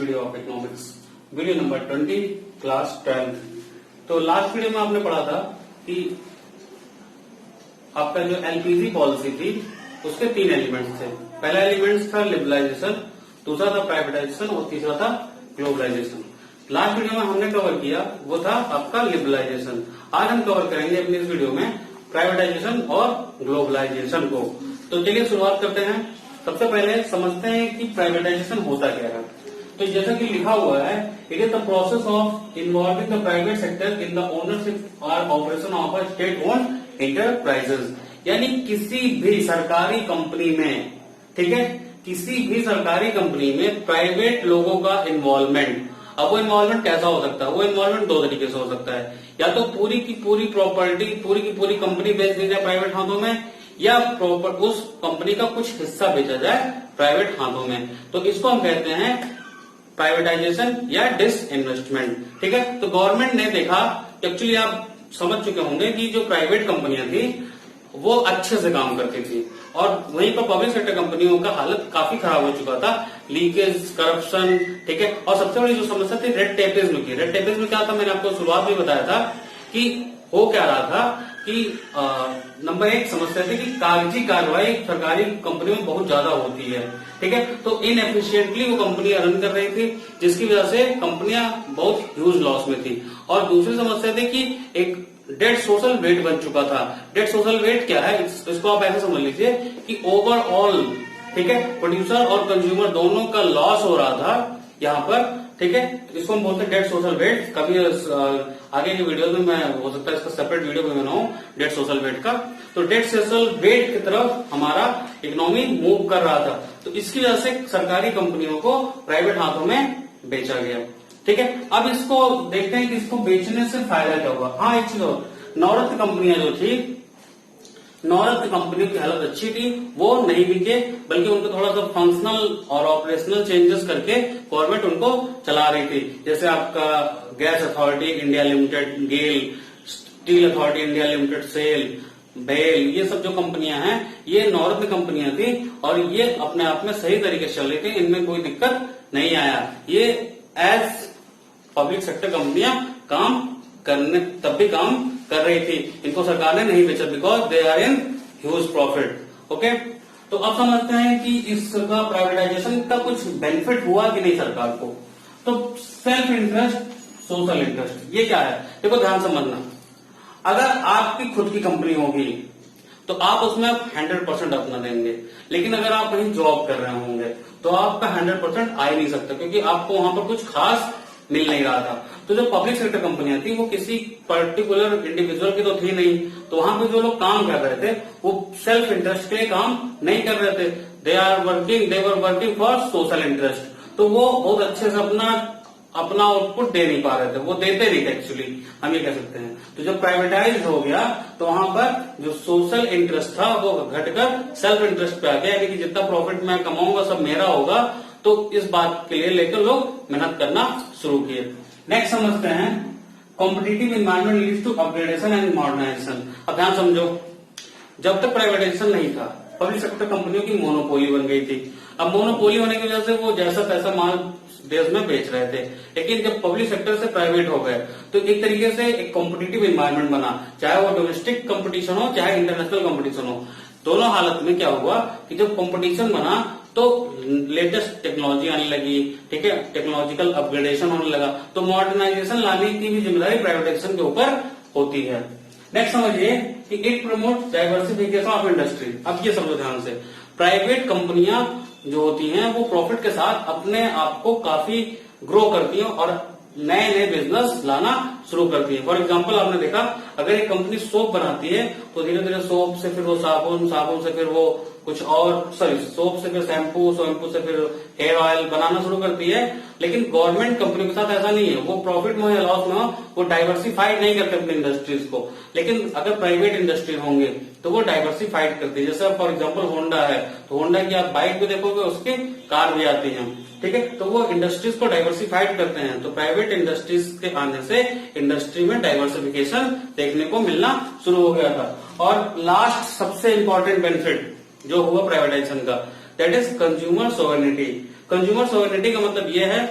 Video of economics, video number 20, class 12। तो last video में आपने पढ़ा था कि आपका जो एलपीजी पॉलिसी थी उसके 3 एलिमेंट्स थे। पहला एलिमेंट था लिबरलाइजेशन, दूसरा था प्राइवेटाइजेशन और तीसरा था ग्लोबलाइजेशन। लास्ट वीडियो में हमने कवर किया वो था आपका लिबरलाइजेशन। आज हम कवर करेंगे अपनी इस वीडियो में प्राइवेटाइजेशन और ग्लोबलाइजेशन को। तो चलिए शुरुआत करते हैं। सबसे पहले समझते हैं कि प्राइवेटाइजेशन होता क्या है। तो जैसा कि लिखा हुआ है, it is the process of involving the private sector in the ownership और operation of a state owned enterprises. यानी किसी भी सरकारी कंपनी में, ठीक है, किसी भी सरकारी कंपनी में प्राइवेट लोगों का इन्वॉल्वमेंट। अब वो इन्वॉल्वमेंट कैसा हो सकता है? वो इन्वॉल्वमेंट 2 तरीके से हो सकता है। या तो पूरी की पूरी प्रॉपर्टी, पूरी की पूरी कंपनी बेच दी जाए प्राइवेट हाथों में, या प्रॉपर उस कंपनी का कुछ हिस्सा बेचा जाए प्राइवेट हाथों में। तो इसको हम कहते हैं प्राइवेटाइजेशन या डिसइन्वेस्टमेंट। ठीक है, तो गवर्नमेंट ने देखा, एक्चुअली आप समझ चुके होंगे कि जो प्राइवेट कंपनियां थी वो अच्छे से काम करती थी और वहीं पर पब्लिक सेक्टर कंपनियों का हालत काफी खराब हो चुका था। लीकेज, करप्शन, ठीक है, और सबसे बड़ी जो समस्या थी रेड टेपिज्म की। रेड टेपिज्म क्या था, मैंने आपको शुरुआत में बताया था कि हो क्या रहा था कि नंबर 1 समस्या थी कि कागजी कार्रवाई सरकारी कंपनियों में बहुत ज्यादा होती है। ठीक है, तो इनएफिशिएंटली वो कंपनियां रन कर रही थी, जिसकी वजह से कंपनियां बहुत ह्यूज लॉस में थी। और दूसरी समस्या थी कि एक डेड सोशल वेट बन चुका था। डेड सोशल वेट क्या है, इसको आप ऐसे समझ लीजिए कि ओवरऑल, ठीक है, प्रोड्यूसर और कंज्यूमर दोनों का लॉस हो रहा था यहाँ पर। ठीक है, तो इसको हम बोलते हैं डेड सोशल वेट। कभी आगे की वीडियो में मैं हो सकता है इसका सेपरेट वीडियो भी बनाऊं डेड सोशल वेट का। तो डेड सोशल वेट की तरफ हमारा इकोनॉमी मूव कर रहा था, तो इसकी वजह से सरकारी कंपनियों को प्राइवेट हाथों में बेचा गया। ठीक है, अब इसको देखते हैं कि इसको बेचने से फायदा क्या हुआ। हाँ, एक चीज और, नवरत्न कंपनियां जो थी, नवरत्न कंपनियों की हालत अच्छी थी, वो नहीं बिके, बल्कि उनको थोड़ा सा फंक्शनल और ऑपरेशनल चेंजेस करके गवर्नमेंट उनको चला रही थी। जैसे आपका gas authority India limited, GAIL, steel authority India limited, SAIL, BEL, ये सब जो कंपनियां हैं ये नवरत्न कंपनियां थी और ये अपने आप में सही तरीके से चल रही थी, इनमें कोई दिक्कत नहीं आया। ये एज पब्लिक सेक्टर कंपनियां काम करने तब भी काम कर रही थी, इनको सरकार ने नहीं बेचा because they are in huge profit. Okay, तो अब समझते हैं कि इसका प्राइवेटाइजेशन का कुछ बेनिफिट हुआ कि नहीं सरकार को। तो सेल्फ इंटरेस्ट, सोशल इंटरेस्ट, ये क्या है? देखो ध्यान समझना, अगर आपकी खुद की कंपनी होगी तो आप उसमें 100% अपना देंगे, लेकिन अगर आप कहीं जॉब कर रहे होंगे तो आपका 100% आ ही नहीं सकता, क्योंकि आपको वहां पर कुछ खास मिल नहीं रहा था। तो जो पब्लिक सेक्टर कंपनियां थी वो किसी पर्टिकुलर इंडिविजुअल की तो थी नहीं, तो वहां पे जो लोग काम कर रहे थे वो सेल्फ इंटरेस्ट के लिए काम नहीं कर रहे थे, they were working for social interest. तो वो बहुत अच्छे से अपना आउटपुट दे नहीं पा रहे थे, वो देते नहीं थे एक्चुअली, हम ये कह सकते हैं। तो जब प्राइवेटाइज हो गया तो वहां पर जो सोशल इंटरेस्ट था वो घटकर सेल्फ इंटरेस्ट पे आ गया, यानी कि जितना प्रॉफिट मैं कमाऊंगा सब मेरा होगा। तो इस बात के लिए लेकर लोग मेहनत करना शुरू किए। नेक्स्ट समझते हैं, competitive environment leads to upgradation and modernisation. अब ध्यान समझो, जब तक प्राइवेटाइजेशन नहीं था पब्लिक सेक्टर कंपनियों की मोनोपोली बन गई थी। अब मोनोपोली होने की वजह से वो जैसा तैसा माल देश में बेच रहे थे, लेकिन जब पब्लिक सेक्टर से प्राइवेट हो गए तो एक तरीके से एक कॉम्पिटिटिव एनवायरमेंट बना, चाहे वो डोमेस्टिक कंपटीशन हो चाहे इंटरनेशनल कंपटीशन हो। दोनों हालत में क्या हुआ कि जब कंपटीशन बना तो लेटेस्ट टेक्नोलॉजी आने लगी, ठीक है, टेक्नोलॉजिकल अपग्रेडेशन होने लगा, तो मॉडर्नाइजेशन लाने की भी जिम्मेदारी प्राइवेटाइजेशन के ऊपर होती है। नेक्स्ट समझिए कि it promote diversification of industry. अब ये समझो ध्यान से, प्राइवेट कंपनियां जो होती हैं वो प्रॉफिट के साथ अपने आप को काफी ग्रो करती हैं और नए नए बिजनेस लाना शुरू करती है। फॉर एग्जाम्पल आपने देखा, अगर एक कंपनी सोप बनाती है तो धीरे धीरे सोप से फिर वो साबुन, साबुन से फिर वो कुछ और, सोप से फिर शैम्पू, शैम्पू से फिर हेयर ऑयल बनाना शुरू करती है। लेकिन गवर्नमेंट कंपनी के साथ ऐसा नहीं है, वो प्रॉफिट में या लॉस में हो वो डाइवर्सिफाइड नहीं करते अपनी इंडस्ट्रीज को। लेकिन अगर प्राइवेट इंडस्ट्री होंगे तो वो डाइवर्सिफाइड करती है। जैसे फॉर एग्जाम्पल होंडा है, तो होंडा की आप बाइक भी देखोगे, उसकी कार भी आती है, ठीक है, तो वो इंडस्ट्रीज को डाइवर्सिफाइड करते हैं। तो प्राइवेट इंडस्ट्रीज के आने से इंडस्ट्री में डाइवर्सिफिकेशन देखने को मिलना शुरू हो गया था। और लास्ट सबसे इंपॉर्टेंट बेनिफिट जो हुआ प्राइवेटाइजेशन का, that is consumer sovereignty. Consumer sovereignty का मतलब यह है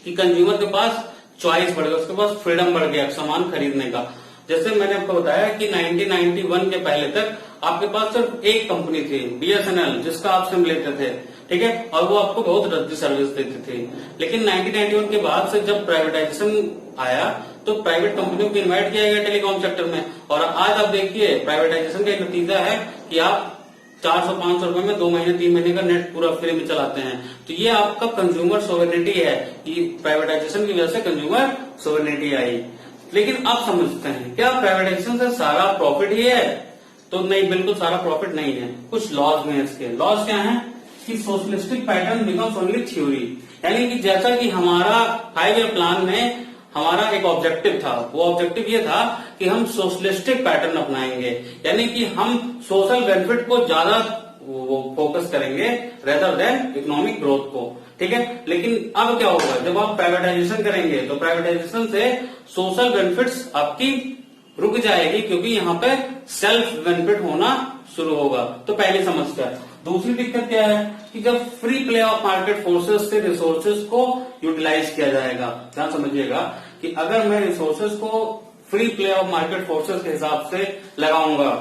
कि कंज्यूमर के पास चॉइस बढ़ गया, उसके पास फ्रीडम बढ़ गया सामान खरीदने का। जैसे मैंने आपको बताया कि 1991 के पहले तक आपके पास सिर्फ एक कंपनी थी, BSNL, जिसका आप सिम लेते थे, ठीक है, और वो आपको बहुत रद्दी सर्विस देती थी। लेकिन 1991 के बाद से जब प्राइवेटाइजेशन आया तो प्राइवेट कंपनियों को इन्वाइट किया गया टेलीकॉम सेक्टर में, और आज आप देखिए प्राइवेटाइजेशन का एक नतीजा है कि आप 400-500 रुपए में 2 महीने 3 महीने का नेट पूरा फ्री में चलाते हैं। तो ये आपका कंज्यूमर सोवरेनिटी है कि प्राइवेटाइजेशन की वजह से कंज्यूमर सोवरेनिटी आई। लेकिन आप समझते हैं क्या प्राइवेटाइजेशन से सारा प्रॉफिट ही है? तो नहीं, बिल्कुल सारा प्रॉफिट नहीं है। कुछ लॉज में इसके लॉज क्या है कि socialistic pattern becomes only theory, यानी कि जैसा कि हमारा 5 ईयर प्लान में हमारा एक ऑब्जेक्टिव था, वो ऑब्जेक्टिव ये था कि हम सोशलिस्टिक पैटर्न अपनाएंगे, यानी कि हम सोशल बेनिफिट को ज्यादा फोकस करेंगे रेदर देन इकोनॉमिक ग्रोथ को, ठीक है। लेकिन अब क्या होगा, जब आप प्राइवेटाइजेशन करेंगे तो प्राइवेटाइजेशन से सोशल बेनिफिट्स आपकी रुक जाएगी, क्योंकि यहाँ पे सेल्फ बेनिफिट होना शुरू होगा। तो पहली समस्या। दूसरी दिक्कत क्या है कि जब free play of market forces से रिसोर्सेज को यूटिलाइज किया जाएगा, ध्यान समझिएगा कि अगर मैं रिसोर्सेज को free play of market forces के हिसाब से लगाऊंगा,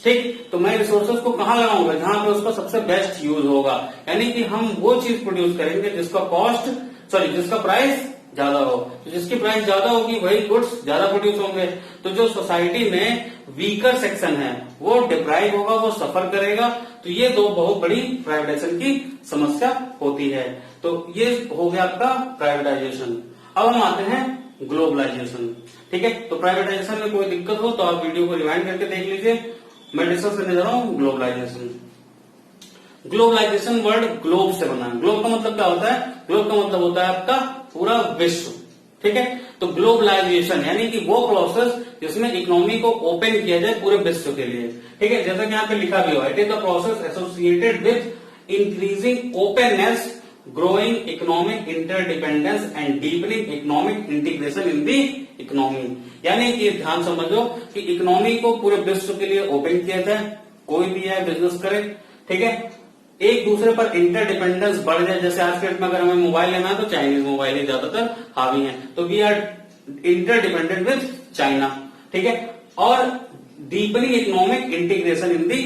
ठीक, तो मैं रिसोर्सेज को कहां लगाऊंगा, जहां पे उसका सबसे बेस्ट यूज होगा, यानी कि हम वो चीज प्रोड्यूस करेंगे जिसका प्राइस ज्यादा हो। तो जिसकी प्राइस ज्यादा होगी वही गुड्स ज्यादा प्रोड्यूस होंगे। तो जो सोसाइटी में वीकर सेक्शन है वो डिप्राइव होगा, वो सफर करेगा। तो ये दो बहुत बड़ी प्राइवेटाइजेशन की समस्या होती है। तो ये हो गया आपका प्राइवेटाइजेशन। अब हम आते हैं ग्लोबलाइजेशन, ठीक है। तो प्राइवेटाइजेशन में कोई दिक्कत हो तो आप वीडियो को रिवाइंड करके देख लीजिए। मैं डिस्कस करने जा रहा हूं ग्लोबलाइजेशन। ग्लोबलाइजेशन वर्ड ग्लोब से बना है। ग्लोब का मतलब क्या होता है? ग्लोब का मतलब होता है आपका पूरा विश्व, ठीक है। तो ग्लोबलाइजेशन यानी कि वो प्रोसेस जिसमें इकोनॉमी को ओपन किया जाए पूरे विश्व के लिए, ठीक है। जैसा कि यहाँ पे लिखा भी हुआ, it is the process associated with increasing openness, growing economic interdependence and deepening economic integration in the economy. यानी कि ध्यान समझो कि इकोनॉमी को पूरे विश्व के लिए ओपन किया जाए, कोई भी है बिजनेस करे, ठीक है। एक दूसरे पर इंटरडिपेंडेंस बढ़ जाए, जैसे आज के डेट में अगर हमें मोबाइल लेना है तो चाइनीज मोबाइल ही ज्यादातर हावी है, तो we are interdependent with China, ठीक है। और deepening economic integration in the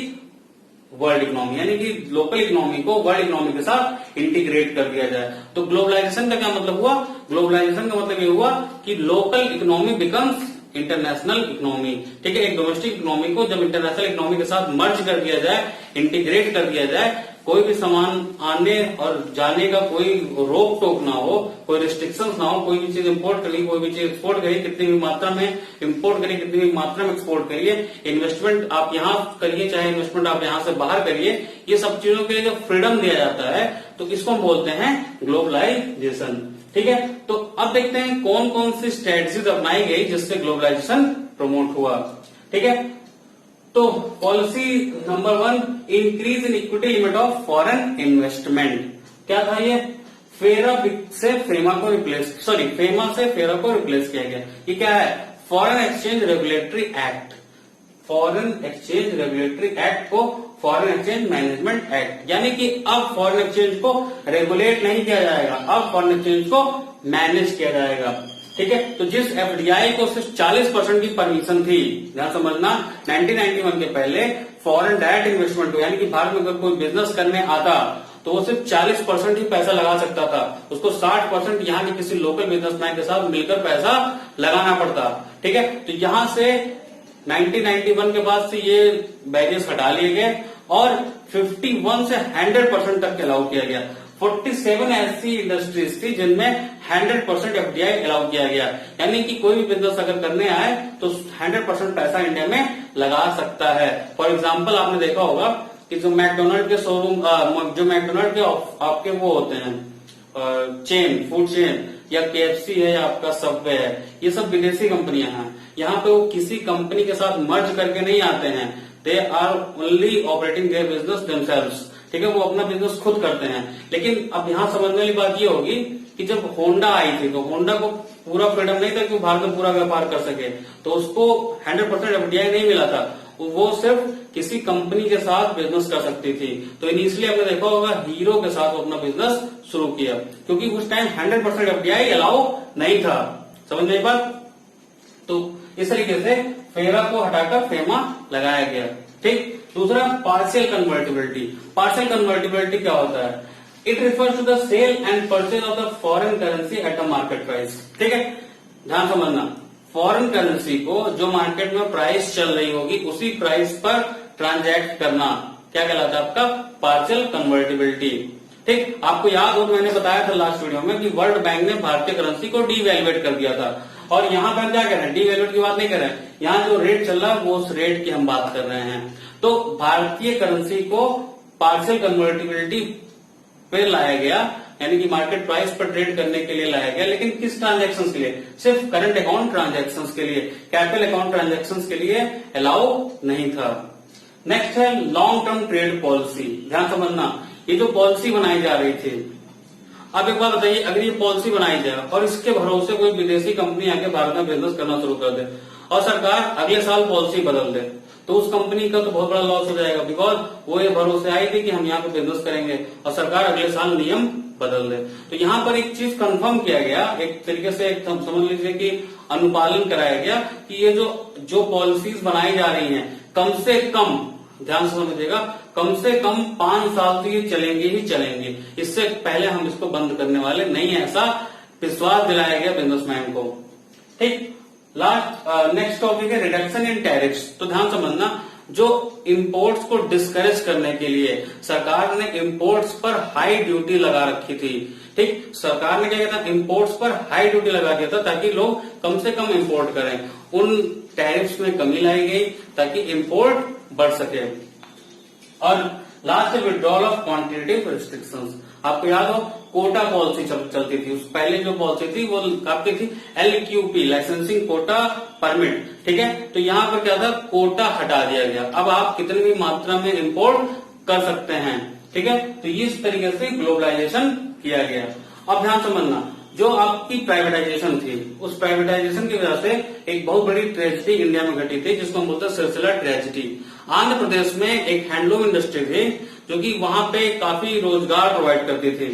world economy, यानी कि लोकल इकोनॉमी को वर्ल्ड इकोनॉमी के साथ इंटीग्रेट कर दिया जाए। तो ग्लोबलाइजेशन का क्या मतलब हुआ? ग्लोबलाइजेशन का मतलब ये हुआ कि local economy becomes international economy, ठीक है। एक डोमेस्टिक इकोनॉमी को जब इंटरनेशनल इकोनॉमी के साथ मर्ज कर दिया जाए, इंटीग्रेट कर दिया जाए, कोई भी सामान आने और जाने का कोई रोक टोक ना हो, कोई रिस्ट्रिक्शंस ना हो, कोई भी चीज इंपोर्ट करिए, कोई भी चीज एक्सपोर्ट करिए, कितनी भी मात्रा में इंपोर्ट करिए, कितनी भी मात्रा में एक्सपोर्ट करिए, इन्वेस्टमेंट आप यहाँ करिए चाहे इन्वेस्टमेंट आप यहाँ से बाहर करिए, ये सब चीजों के लिए जब फ्रीडम दिया जाता है तो इसको हम बोलते हैं ग्लोबलाइजेशन, ठीक है। तो अब देखते हैं कौन कौन सी स्ट्रेटजीज अपनाई गई जिससे ग्लोबलाइजेशन प्रमोट हुआ, ठीक है। तो policy number 1, increase in equity limit of foreign investment. क्या था ये? फेमा से फेरा को रिप्लेस किया गया। ये क्या है? Foreign exchange regulatory act. Foreign exchange regulatory act को फॉरेन एक्सचेंज मैनेजमेंट एक्ट, यानी कि अब फॉरेन एक्सचेंज को रेगुलेट नहीं किया जाएगा, अब फॉरेन एक्सचेंज को मैनेज किया जाएगा, ठीक है। तो जिस एफडीआई को सिर्फ 40% की परमिशन थी, ध्यान समझना, 1991 के पहले फॉरेन डायरेक्ट इन्वेस्टमेंट को, यानी कि भारत में अगर कोई बिजनेस करने आता तो वो सिर्फ 40% ही पैसा लगा सकता था, उसको 60% यहाँ के किसी लोकल बिजनेसमैन के साथ मिलकर पैसा लगाना पड़ता, ठीक है। तो यहां से 1991 के बाद से ये बैरियर्स हटा लिए गए और 51 से 100% तक अलाउ किया गया। 47 ऐसी इंडस्ट्रीज थी जिनमें 100% एफडीआई अलाउ किया गया, यानी कि कोई भी बिजनेस अगर करने आए तो 100% पैसा इंडिया में लगा सकता है। फॉर एग्जाम्पल आपने देखा होगा कि जो मैकडोनल्ड के शोरूम, जो मैकडोनल्ड के आपके वो होते हैं चेन, फूड चेन, या केएफसी है या आपका सबवे है, ये सब विदेशी कंपनियां हैं। यहाँ पे वो किसी कंपनी के साथ मर्ज करके नहीं आते हैं, they are only operating their business themselves, ठीक है। वो अपना बिजनेस खुद करते हैं। लेकिन अब यहाँ समझने वाली बात ये होगी कि जब होंडा आई थी तो होंडा को पूरा फ्रीडम नहीं था कि वो भारत में पूरा व्यापार कर सके, तो उसको 100% एफडीआई नहीं मिला था। वो सिर्फ किसी कंपनी के साथ बिजनेस कर सकती थी। तो इनिशियली आपने देखा होगा हीरो के साथ अपना बिजनेस शुरू किया, क्योंकि उस टाइम 100% एफडीआई अलाउ नहीं था। समझ में बात? तो इस तरीके से फेरा को हटाकर फेमा लगाया गया। ठीक। दूसरा, पार्शियल कन्वर्टिबिलिटी। पार्शियल कन्वर्टिबिलिटी क्या होता है? It refers to the sale and purchase of the foreign currency at the market price. ठीक है, ध्यान समझना, फॉरेन करेंसी को जो मार्केट में प्राइस चल रही होगी उसी प्राइस पर ट्रांजैक्ट करना क्या कहलाता है? आपका पार्शियल कन्वर्टिबिलिटी। ठीक। आपको याद हो, मैंने बताया था लास्ट वीडियो में कि वर्ल्ड बैंक ने भारतीय करेंसी को डीवैल्यूएट कर दिया था, और यहां पर क्या कह रहे हैं? डीवैल्यूएट की बात नहीं कर रहे हैं, यहां जो रेट चल रहा है वो उस रेट की हम बात कर रहे हैं। तो भारतीय करेंसी को पार्शियल कन्वर्टिबिलिटी पे लाया गया, यानी कि मार्केट प्राइस पर ट्रेड करने के लिए लाया गया, लेकिन किस ट्रांजैक्शंस के लिए? सिर्फ करंट अकाउंट ट्रांजैक्शंस के लिए, कैपिटल अकाउंट ट्रांजैक्शंस के लिए अलाउ नहीं था। नेक्स्ट है लॉन्ग टर्म ट्रेड पॉलिसी। ध्यान समझना, ये जो पॉलिसी बनाई जा रही थी, अब एक बात बताइए, अगर ये पॉलिसी बनाई जाए और इसके भरोसे कोई विदेशी कंपनी आके भारत में बिजनेस करना शुरू कर दे और सरकार अगले साल पॉलिसी बदल दे, तो उस कंपनी का तो बहुत बड़ा लॉस हो जाएगा, बिकॉज वो ये भरोसे आई थी कि हम यहाँ पे बिजनेस करेंगे और सरकार अगले साल नियम बदल दे। तो यहाँ पर एक चीज कंफर्म किया गया, एक तरीके से एक समझ लीजिए कि अनुपालन कराया गया कि ये जो पॉलिसीज बनाई जा रही हैं कम से कम, ध्यान से समझिएगा, कम से कम 5 साल तो ये चलेंगे ही चलेंगे, इससे पहले हम इसको बंद करने वाले नहीं है, ऐसा विश्वास दिलाया गया बिजनेसमैन को। ठीक। नेक्स्ट टॉपिक है रिडक्शन इन टैरिफ्स। तो ध्यान समझना, जो इंपोर्ट्स को डिस्करेज करने के लिए सरकार ने इंपोर्ट्स पर हाई ड्यूटी लगा रखी थी। ठीक। सरकार ने क्या किया था? इंपोर्ट्स पर हाई ड्यूटी लगा दिया था ताकि लोग कम से कम इंपोर्ट करें। उन टैरिफ्स में कमी लाई गई ताकि इंपोर्ट बढ़ सके। और लास्ट है विड्रॉल ऑफ क्वांटिटेटिव रिस्ट्रिक्शंस। आपको याद हो, कोटा पॉलिसी चलती थी, उस पहले जो पॉलिसी थी वो आपकी थी LQP, लाइसेंसिंग कोटा परमिट। ठीक है, तो यहाँ पर क्या था? कोटा हटा दिया गया, अब आप कितनी भी मात्रा में इंपोर्ट कर सकते हैं। ठीक है, तो इस तरीके से ग्लोबलाइजेशन किया गया। अब ध्यान समझना, जो आपकी प्राइवेटाइजेशन थी, उस प्राइवेटाइजेशन की वजह से एक बहुत बड़ी ट्रेजेडी इंडिया में घटी थी, जिसको हम बोलते हैं सिलसिला ट्रेजेडी। आंध्र प्रदेश में एक हैंडलूम इंडस्ट्री थी जो कि वहां पे काफी रोजगार प्रोवाइड करती थी।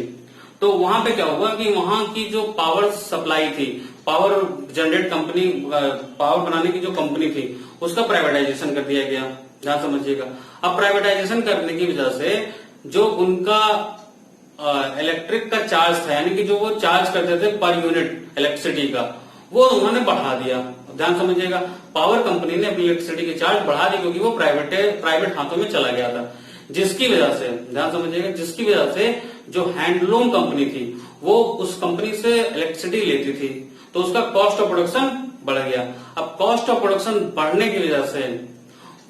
तो वहां पे क्या हुआ कि वहां की जो पावर सप्लाई थी, पावर जनरेट कंपनी, पावर बनाने की जो कंपनी थी, उसका प्राइवेटाइजेशन कर दिया गया। ध्यान समझिएगा, अब प्राइवेटाइजेशन करने की वजह से जो उनका इलेक्ट्रिक का चार्ज था, यानी कि जो वो चार्ज करते थे पर यूनिट इलेक्ट्रिसिटी का, वो उन्होंने बढ़ा दिया। ध्यान समझिएगा, पावर कंपनी ने अपनी इलेक्ट्रिसिटी की चार्ज बढ़ा दी क्योंकि वो प्राइवेट हाथों में चला गया था, जिसकी वजह से, ध्यान समझिएगा, जिसकी वजह से जो हैंडलूम कंपनी थी वो उस कंपनी से इलेक्ट्रिसिटी लेती थी, तो उसका कॉस्ट ऑफ प्रोडक्शन बढ़ गया। अब कॉस्ट ऑफ प्रोडक्शन बढ़ने की वजह से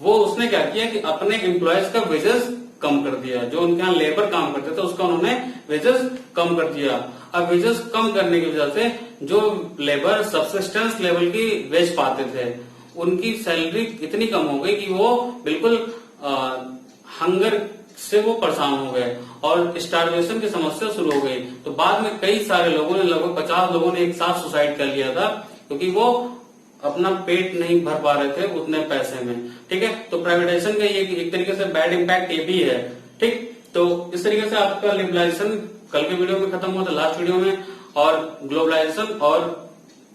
वो उसने क्या किया कि अपने एम्प्लॉयज का वेजेस कम कर दिया, जो उनके यहाँ लेबर काम करते थे उसका उन्होंने वेजेस कम कर दिया। अब वेजेस कम करने की वजह से जो लेबर सब्सिस्टेंस लेवल की वेज पाते थे, उनकी सैलरी इतनी कम हो गई कि वो बिल्कुल हंगर से वो परेशान हो गए और स्टार्वेशन की समस्या शुरू हो गई। तो बाद में कई सारे लोगों ने, लगभग 50 लोगों ने एक साथ सुसाइड कर लिया था, क्योंकि वो अपना पेट नहीं भर पा रहे थे उतने पैसे में। ठीक है, तो प्राइवेटाइजेशन का ये एक तरीके से बैड इम्पैक्ट ये भी है। ठीक, तो इस तरीके से आपका लिबरलाइजेशन कल के वीडियो में खत्म हुआ था, लास्ट वीडियो में, और ग्लोबलाइजेशन और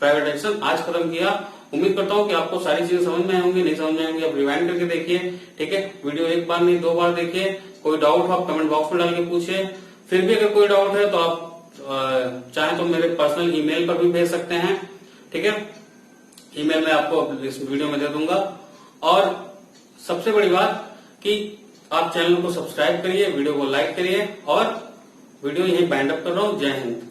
प्राइवेटाइजेशन आज खत्म किया। उम्मीद करता हूं कि आपको सारी चीजें समझ में आएंगी, नहीं समझ में आएंगी आप रिवाइंड करके देखिए। ठीक है, वीडियो एक बार नहीं 2 बार देखिए। कोई डाउट हो आप कमेंट बॉक्स में डाल के पूछिए। फिर भी अगर कोई डाउट है तो आप चाहे तो मेरे पर्सनल ईमेल पर भी भेज सकते हैं। ठीक है, ईमेल मैं आपको इस वीडियो में दे दूंगा। और सबसे बड़ी बात कि आप चैनल को सब्सक्राइब करिए, वीडियो को लाइक करिए, और वीडियो यहीं बाइंड अप कर रहा हूं। जय हिंद।